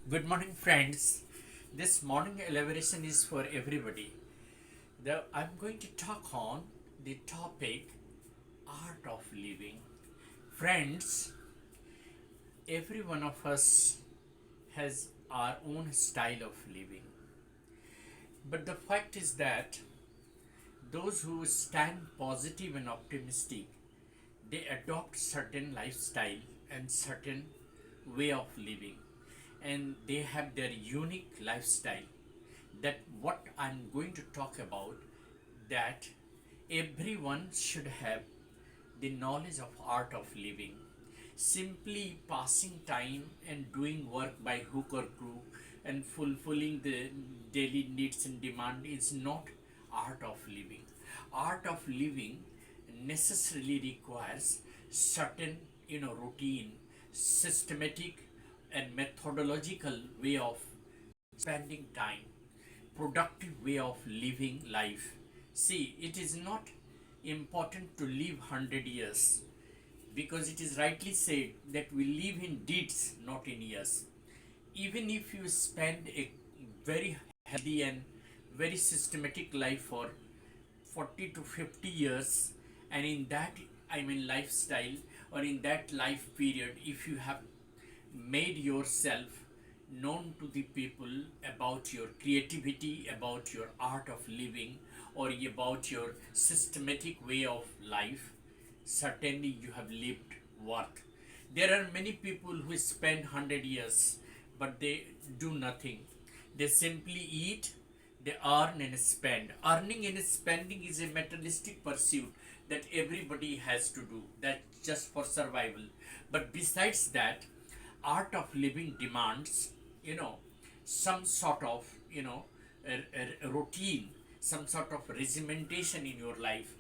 Good morning, friends. This morning elaboration is for everybody. I'm going to talk on the topic art of living. Friends, every one of us has our own style of living. But the fact is that those who stand positive and optimistic, they adopt certain lifestyle and certain way of living, and they have their unique lifestyle. That what I'm going to talk about, that everyone should have the knowledge of art of living. Simply passing time and doing work by hook or crook and fulfilling the daily needs and demand is not art of living. Art of living necessarily requires certain routine, systematic and methodological way of spending time, productive way of living life. See, it is not important to live 100 years, because it is rightly said that we live in deeds, not in years. Even if you spend a very healthy and very systematic life for 40 to 50 years, and in that, I mean, lifestyle, or in that life period, if you have made yourself known to the people about your creativity, about your art of living, or about your systematic way of life, certainly you have lived worth. There are many people who spend 100 years but they do nothing. They simply eat, they earn and spend. Earning and spending is a materialistic pursuit that everybody has to do. That's just for survival. But besides that, art of living demands, you know, some sort of, a routine, some sort of regimentation in your life.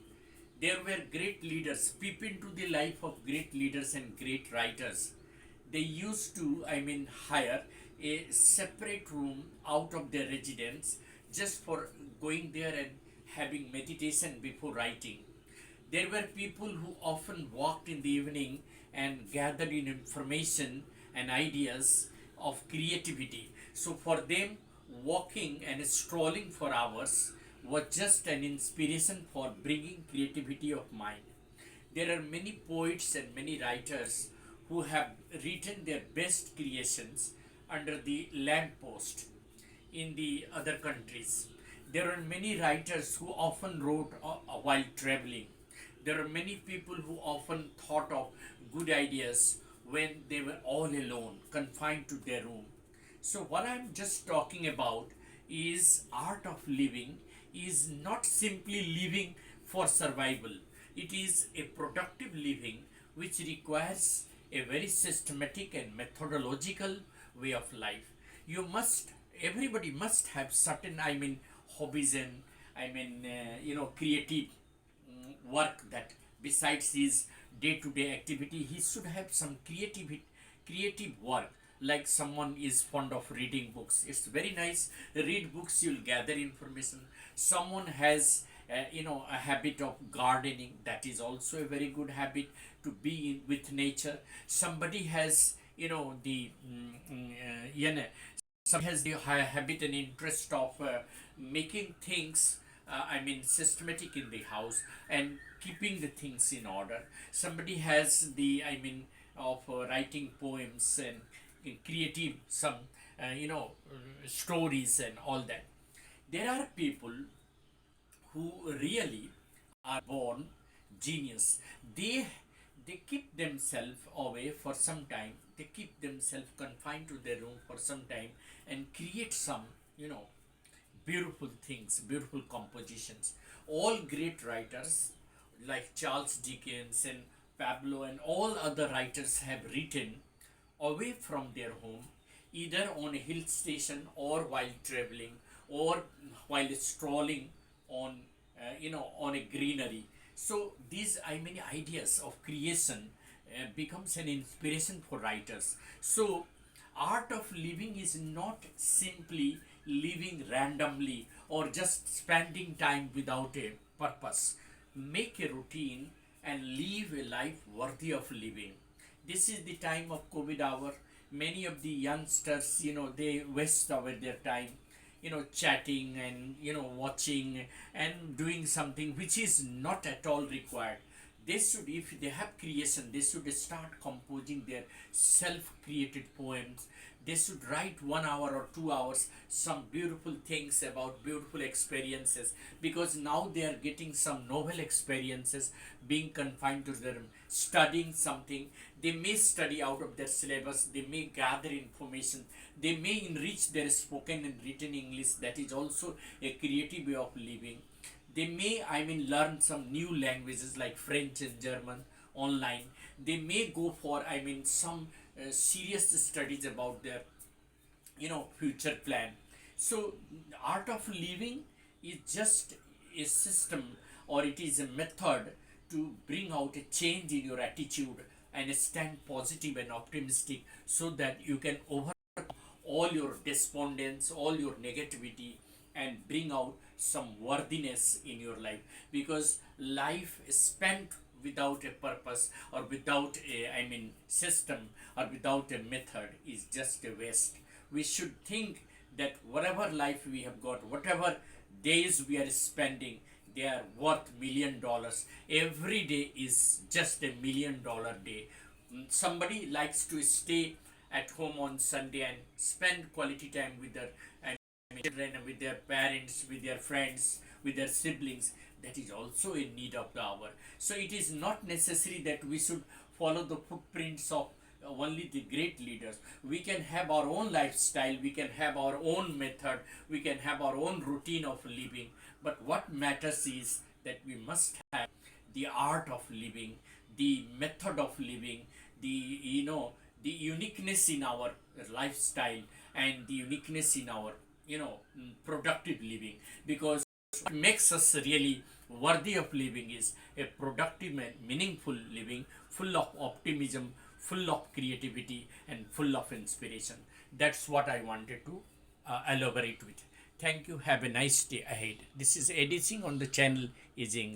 There were great leaders. Peep into the life of great leaders and great writers. They used to, hire a separate room out of their residence just for going there and having meditation before writing. There were people who often walked in the evening and gathered in information and ideas of creativity. So for them, walking and strolling for hours was just an inspiration for bringing creativity of mind. There are many poets and many writers who have written their best creations under the lamppost in the other countries. There are many writers who often wrote while traveling. There are many people who often thought of good ideas when they were all alone, confined to their room. So, what I'm just talking about is art of living is not simply living for survival. It is a productive living which requires a very systematic and methodological way of life. You must, everybody must have certain, hobbies and, creative work, that besides his day-to-day activity he should have some creative work. Like someone is fond of reading books, it's very nice, read books, you'll gather information. Someone has a habit of gardening, that is also a very good habit, to be with nature. Somebody has the some has the habit and interest of making things, systematic in the house and keeping the things in order. Somebody has the, of writing poems and creative some, stories and all that. There are people who really are born genius. They keep themselves away for some time, they keep themselves confined to their room for some time and create some, you know beautiful things, beautiful compositions. All great writers like Charles Dickens and Pablo and all other writers have written away from their home, either on a hill station or while traveling or while strolling on, on a greenery. So these, ideas of creation becomes an inspiration for writers. So art of living is not simply living randomly or just spending time without a purpose. Make a routine and live a life worthy of living. This is the time of COVID hour. many of the youngsters, they waste away their time, chatting and, watching and doing something which is not at all required. They should, if they have creation, they should start composing their self created poems. They should write 1 hour or 2 hours some beautiful things about beautiful experiences, because now they are getting some novel experiences being confined to their studying something. They may study out of their syllabus, they may gather information, they may enrich their spoken and written English. That is also a creative way of living. They may, learn some new languages like French and German online. They may go for, some serious studies about their, future plan. So the art of living is just a system, or it is a method to bring out a change in your attitude and stand positive and optimistic, so that you can over all your despondence, all your negativity, and bring out some worthiness in your life. Because life spent without a purpose, or without a, system, or without a method, is just a waste. We should think that whatever life we have got, whatever days we are spending, they are worth $1 million. Every day is just $1 million day. Somebody likes to stay at home on Sunday and spend quality time with their children, with their parents, with their friends, with their siblings. That is also a need of the hour. So it is not necessary that we should follow the footprints of only the great leaders. We can have our own lifestyle, we can have our own method, we can have our own routine of living. But what matters is that we must have the art of living, the method of living, the, the uniqueness in our lifestyle, and the uniqueness in our, productive living. Because what makes us really worthy of living is a productive and meaningful living, full of optimism, full of creativity, and full of inspiration. That's what I wanted to elaborate with. Thank you. Have a nice day ahead. This is Eddie Singh on the channel is English.